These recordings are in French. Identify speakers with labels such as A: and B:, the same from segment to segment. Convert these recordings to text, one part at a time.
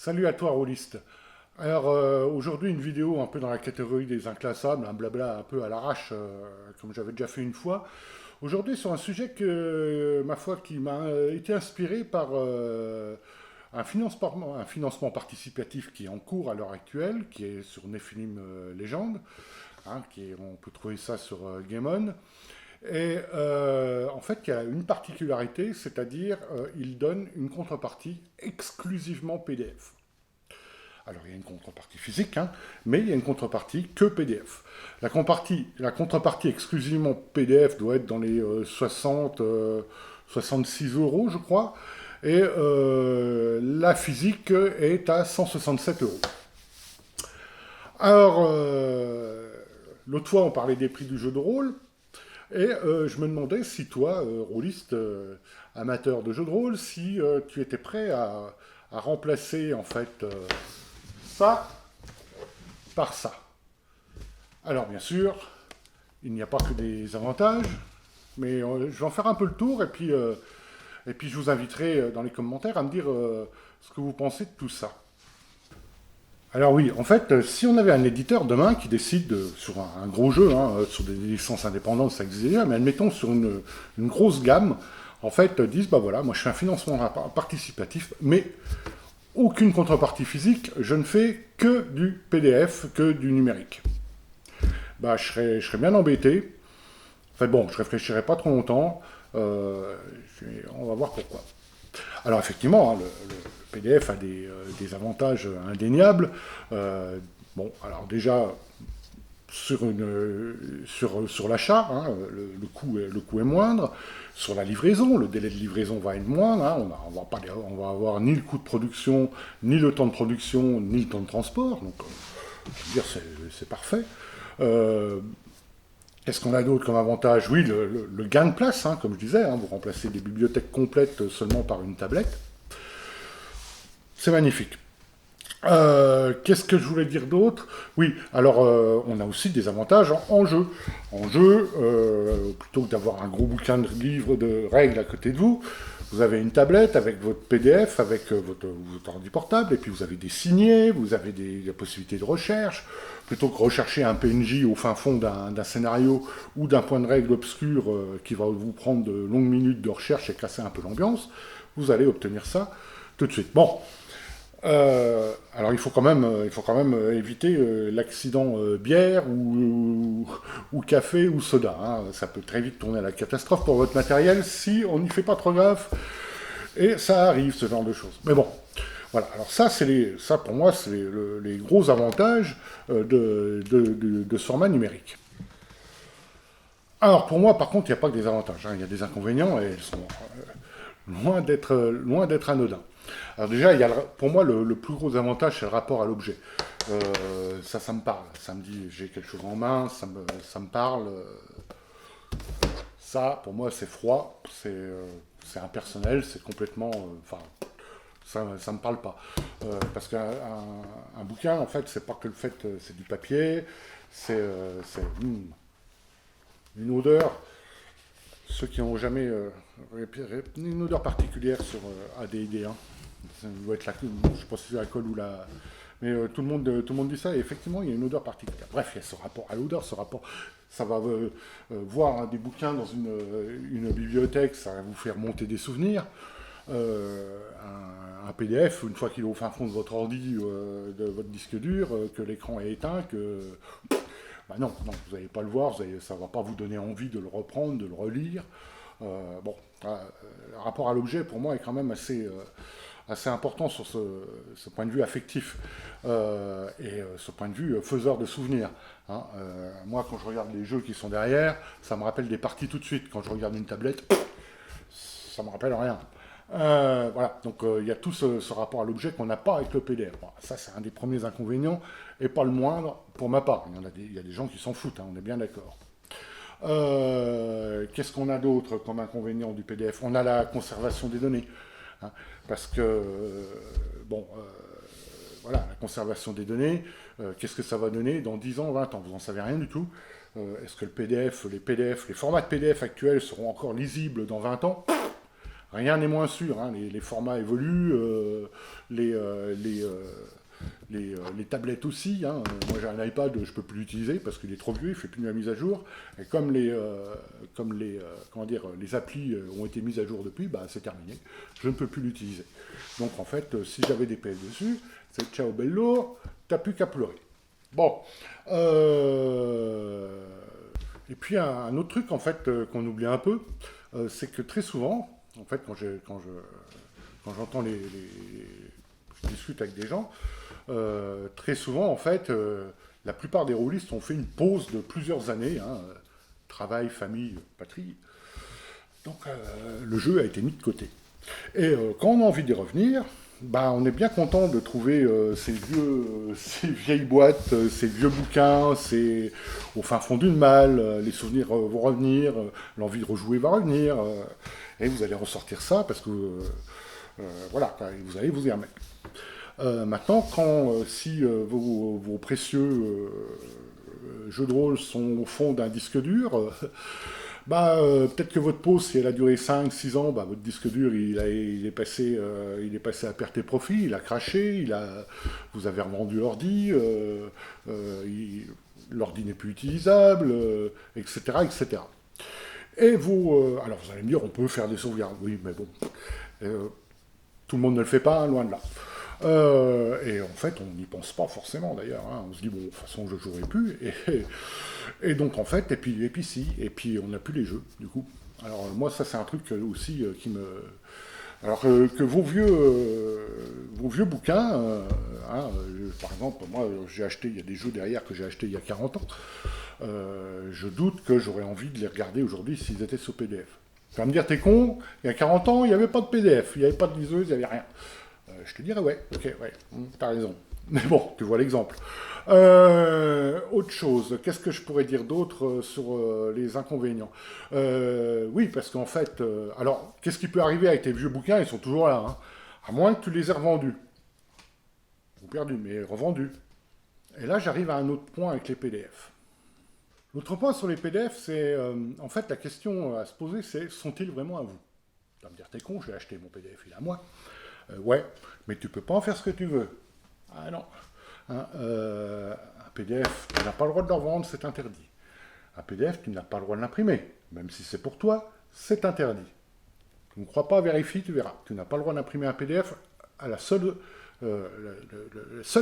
A: Salut à toi, rôliste. Alors, aujourd'hui, une vidéo un peu dans la catégorie des inclassables, un blabla un peu à l'arrache, comme j'avais déjà fait une fois. Aujourd'hui, sur un sujet ma foi, qui m'a été inspiré par un financement participatif qui est en cours à l'heure actuelle, qui est sur Nephilim Legend, on peut trouver ça sur Game On. Et en fait, il y a une particularité, c'est-à-dire il donne une contrepartie exclusivement PDF. Alors il y a une contrepartie physique, hein, mais il y a une contrepartie que PDF. La contrepartie exclusivement PDF doit être dans les 66 euros, je crois, et la physique est à 167 euros. Alors, l'autre fois, on parlait des prix du jeu de rôle, et je me demandais si toi, rôliste, amateur de jeu de rôle, si tu étais prêt à remplacer en fait ça par ça. Alors bien sûr, il n'y a pas que des avantages, mais je vais en faire un peu le tour et puis je vous inviterai dans les commentaires à me dire ce que vous pensez de tout ça. Alors oui, en fait, si on avait un éditeur demain qui décide sur un gros jeu, hein, sur des licences indépendantes, ça existe déjà, mais admettons sur une grosse gamme, en fait, disent, bah voilà, moi je fais un financement participatif, mais aucune contrepartie physique, je ne fais que du PDF, que du numérique. Bah, je serais bien embêté. Enfin bon, je réfléchirai pas trop longtemps. Euh, on va voir pourquoi. Alors effectivement, hein, le PDF a des avantages indéniables. Bon, alors déjà, sur l'achat, hein, le coût est moindre. Sur la livraison, le délai de livraison va être moindre. Hein, on va avoir ni le coût de production, ni le temps de production, ni le temps de transport. Donc, je veux dire, c'est parfait. Euh, Qu'est-ce qu'on a d'autre comme avantage? Oui, le gain de place, hein, comme je disais, hein, vous remplacez des bibliothèques complètes seulement par une tablette. C'est magnifique. Qu'est-ce que je voulais dire d'autre? Oui, alors on a aussi des avantages en jeu. En jeu, plutôt que d'avoir un gros bouquin de livres de règles à côté de vous, vous avez une tablette avec votre PDF, avec votre ordi portable, et puis vous avez des signés, vous avez des possibilités de recherche. Plutôt que rechercher un PNJ au fin fond d'un scénario ou d'un point de règle obscur qui va vous prendre de longues minutes de recherche et casser un peu l'ambiance, vous allez obtenir ça tout de suite. Bon, alors il faut quand même éviter l'accident bière ou café ou soda, hein. Ça peut très vite tourner à la catastrophe pour votre matériel si on n'y fait pas trop gaffe. Et ça arrive, ce genre de choses. Mais bon, voilà. Alors ça pour moi, c'est les gros avantages de ce format numérique. Alors pour moi, par contre, il n'y a pas que des avantages, hein. Il y a des inconvénients et ils sont loin d'être anodins. Alors déjà, pour moi, le plus gros avantage, c'est le rapport à l'objet. Ça me parle. Ça me dit, j'ai quelque chose en main, ça me parle. Ça, pour moi, c'est froid, c'est impersonnel, c'est complètement... Enfin, ça me parle pas. Parce qu'un bouquin, en fait, c'est pas que le fait, c'est du papier, c'est une odeur. Ceux qui n'ont jamais une odeur particulière sur AD&D, hein. Ça doit être je ne sais pas si c'est la colle ou la... Mais tout le monde dit ça, et effectivement, il y a une odeur particulière. Bref, il y a ce rapport à l'odeur, ça va voir hein, des bouquins dans une bibliothèque, ça va vous faire monter des souvenirs. Un PDF, une fois qu'il est au fin fond de votre ordi, de votre disque dur, que l'écran est éteint, bah non, vous n'allez pas le voir, ça ne va pas vous donner envie de le reprendre, de le relire. Bon, le rapport à l'objet, pour moi, est quand même assez important sur ce point de vue affectif et ce point de vue faiseur de souvenirs, hein. Moi, quand je regarde les jeux qui sont derrière, ça me rappelle des parties tout de suite. Quand je regarde une tablette, ça me rappelle rien. Voilà, donc il y a tout ce rapport à l'objet qu'on n'a pas avec le PDF. Bon, ça, c'est un des premiers inconvénients, et pas le moindre pour ma part. Il y a des gens qui s'en foutent, hein, on est bien d'accord. Qu'est-ce qu'on a d'autre comme inconvénient du PDF? On a la conservation des données, hein, parce que, bon, voilà, la conservation des données, qu'est-ce que ça va donner dans 10 ans, 20 ans? Vous n'en savez rien du tout. Est-ce que les formats de PDF actuels seront encore lisibles dans 20 ans? rien n'est moins sûr, hein, les formats évoluent, les, euh, les, euh, les tablettes aussi. Hein. Moi j'ai un iPad, je ne peux plus l'utiliser parce qu'il est trop vieux, il ne fait plus de la mise à jour. Et comment dire, les applis ont été mises à jour depuis, bah, c'est terminé. Je ne peux plus l'utiliser. Donc en fait, si j'avais des PS dessus, c'est ciao bello, t'as plus qu'à pleurer. Bon. Et puis un autre truc en fait qu'on oublie un peu, c'est que très souvent, en fait, quand j'entends je discute avec des gens, très souvent, en fait, la plupart des roulistes ont fait une pause de plusieurs années, hein, travail, famille, patrie. Donc le jeu a été mis de côté. Et quand on a envie d'y revenir, bah, on est bien content de trouver ces vieilles boîtes, ces vieux bouquins, au fin fond d'une malle, les souvenirs vont revenir, l'envie de rejouer va revenir, et vous allez ressortir ça parce que voilà, vous allez vous y remettre. Maintenant, si vos précieux jeux de rôle sont au fond d'un disque dur, peut-être que votre pause, si elle a duré 5, 6 ans, bah, votre disque dur, il est passé à perte et profit, il a craché, vous avez revendu l'ordi, l'ordi n'est plus utilisable, etc., etc. Et alors vous allez me dire, on peut faire des sauvegardes, oui, mais bon, euh, tout le monde ne le fait pas, hein, loin de là. Et en fait, on n'y pense pas forcément d'ailleurs. Hein. On se dit, bon, de toute façon, je ne jouerai plus. Et donc, en fait, et puis si, et puis on n'a plus les jeux, du coup. Alors, moi, ça, c'est un truc aussi qui me. Alors que vos vieux bouquins, hein, par exemple, moi, il y a des jeux derrière que j'ai achetés il y a 40 ans. Je doute que j'aurais envie de les regarder aujourd'hui s'ils étaient sur PDF. Tu vas me dire, t'es con, il y a 40 ans, il n'y avait pas de PDF, il n'y avait pas de liseuse, il n'y avait rien. Je te dirais, ouais, ok, ouais, t'as raison. Mais bon, tu vois l'exemple. Autre chose, qu'est-ce que je pourrais dire d'autre sur les inconvénients? Oui, parce qu'en fait, alors, qu'est-ce qui peut arriver avec tes vieux bouquins? Ils sont toujours là, hein, à moins que tu les aies revendus. Ou perdus, mais revendus. Et là, j'arrive à un autre point avec les PDF. L'autre point sur les PDF, c'est, en fait, la question à se poser, c'est, sont-ils vraiment à vous? Tu vas me dire, t'es con, j'ai acheté mon PDF, il est à moi. Ouais, mais tu peux pas en faire ce que tu veux. Ah non. Hein, un PDF, tu n'as pas le droit de le revendre, c'est interdit. Un PDF, tu n'as pas le droit de l'imprimer. Même si c'est pour toi, c'est interdit. Tu ne crois pas, vérifie, tu verras. Tu n'as pas le droit d'imprimer un PDF. La seule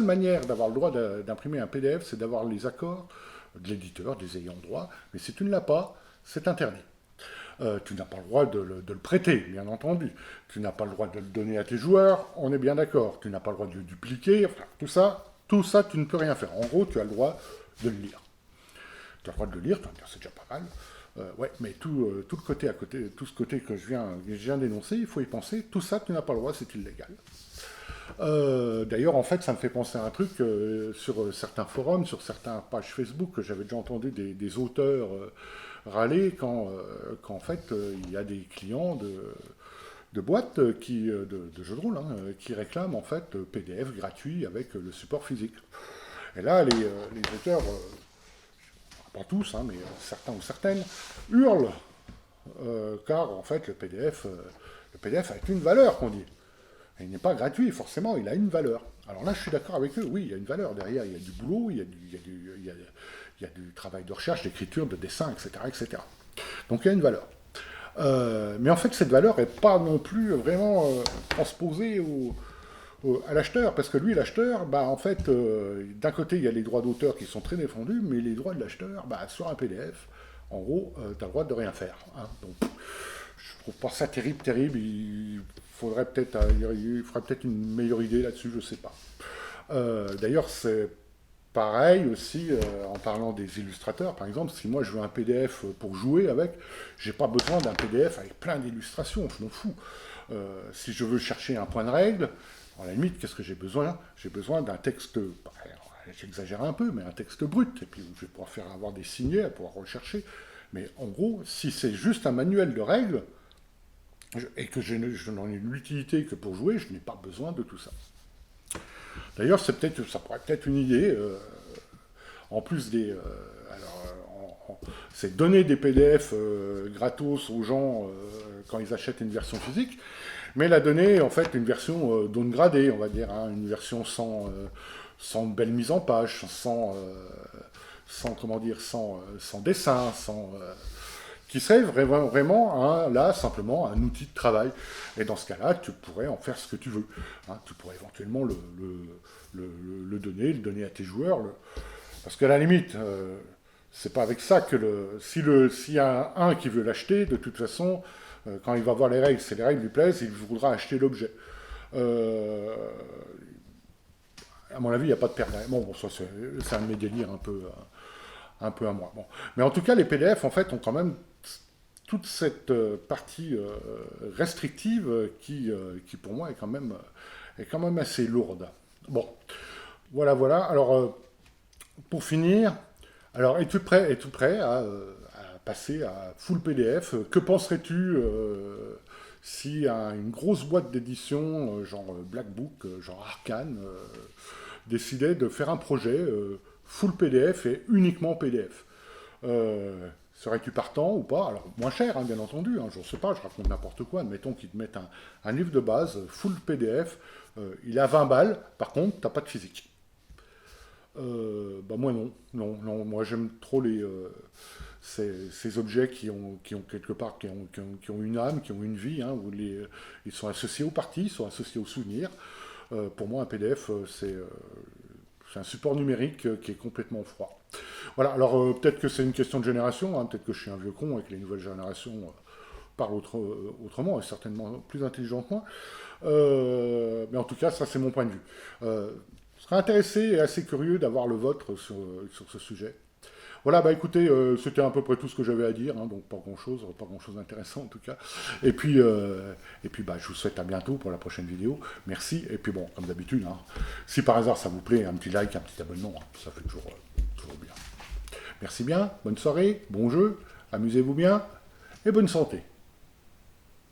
A: manière d'avoir le droit d'imprimer un PDF, c'est d'avoir les accords de l'éditeur, des ayants droit. Mais si tu ne l'as pas, c'est interdit. Tu n'as pas le droit de le prêter, bien entendu. Tu n'as pas le droit de le donner à tes joueurs, on est bien d'accord. Tu n'as pas le droit de le dupliquer, enfin, tout ça, tu ne peux rien faire. En gros, tu as le droit de le lire. Tu as le droit de le lire, tu vas me dire, c'est déjà pas mal. Ouais, mais tout le côté à côté, tout ce côté que je viens d'énoncer, il faut y penser. Tout ça, tu n'as pas le droit, c'est illégal. D'ailleurs, en fait, ça me fait penser à un truc sur certains forums, sur certaines pages Facebook, que j'avais déjà entendu des auteurs râler quand en fait, il y a des clients de boîtes de jeux de rôle qui réclament en fait PDF gratuit avec le support physique. Et là, les auteurs, pas tous, hein, mais certains ou certaines, hurlent, car en fait, le PDF a une valeur, qu'on dit. Il n'est pas gratuit, forcément, il a une valeur. Alors là, je suis d'accord avec eux, oui, il y a une valeur. Derrière, il y a du boulot, il y a du travail de recherche, d'écriture, de dessin, etc., etc. Donc il y a une valeur. Mais en fait, cette valeur n'est pas non plus vraiment transposée à l'acheteur, parce que lui, l'acheteur, en fait, d'un côté, il y a les droits d'auteur qui sont très défendus, mais les droits de l'acheteur, sur un PDF, en gros, tu as le droit de rien faire. Hein. Donc, je trouve pas ça terrible. Il faudrait il ferait peut-être une meilleure idée là-dessus, je sais pas. D'ailleurs, c'est pareil aussi en parlant des illustrateurs. Par exemple, si moi je veux un PDF pour jouer avec, j'ai pas besoin d'un PDF avec plein d'illustrations, je m'en fous. Si je veux chercher un point de règle, à la limite, qu'est-ce que j'ai besoin? J'ai besoin d'un texte, j'exagère un peu, mais un texte brut, et puis je vais pouvoir avoir des signets, à pouvoir rechercher. Mais en gros, si c'est juste un manuel de règles, et que je n'en ai l'utilité que pour jouer, je n'ai pas besoin de tout ça. D'ailleurs, ça pourrait peut-être une idée, en plus c'est donner des PDF gratos aux gens quand ils achètent une version physique, mais la donner en fait une version downgradée, on va dire, hein, une version sans belle mise en page, sans comment dire, sans dessin, qui serait vraiment là simplement un outil de travail. Et dans ce cas-là, tu pourrais en faire ce que tu veux. Hein, tu pourrais éventuellement le donner à tes joueurs. Parce qu'à la limite, c'est pas avec ça que s'il y a un qui veut l'acheter, de toute façon, quand il va voir les règles, si les règles lui plaisent, il voudra acheter l'objet. À mon avis, il n'y a pas de perte. Bon, ça c'est un de mes délires un peu à moi. Bon. Mais en tout cas, les PDF, en fait, ont quand même toute cette partie restrictive qui, pour moi, est quand même assez lourde. Bon, voilà. Alors, pour finir, alors, es-tu prêt à passer à full PDF? Que penserais-tu si une grosse boîte d'édition, genre Black Book, genre Arcane, décidait de faire un projet full PDF et uniquement PDF? Serais-tu partant ou pas? Alors, moins cher, hein, bien entendu, hein, je ne sais pas, je raconte n'importe quoi. Admettons qu'ils te mettent un livre de base, full PDF, il est à 20 balles, par contre, tu n'as pas de physique. Moi non, moi j'aime trop ces objets qui ont quelque part, qui ont une âme, qui ont une vie, hein, où ils sont associés aux parties, ils sont associés aux souvenirs. Pour moi, un PDF, c'est un support numérique qui est complètement froid. Voilà, alors peut-être que c'est une question de génération, hein, peut-être que je suis un vieux con et que les nouvelles générations parlent autrement et certainement plus intelligent que moi. Mais en tout cas, ça c'est mon point de vue. Je serais intéressé et assez curieux d'avoir le vôtre sur ce sujet. Voilà, bah écoutez, c'était à peu près tout ce que j'avais à dire, hein, donc pas grand-chose d'intéressant en tout cas. Et puis bah, je vous souhaite à bientôt pour la prochaine vidéo. Merci, et puis bon, comme d'habitude, hein, si par hasard ça vous plaît, un petit like, un petit abonnement, hein, ça fait toujours bien. Merci bien, bonne soirée, bon jeu, amusez-vous bien, et bonne santé.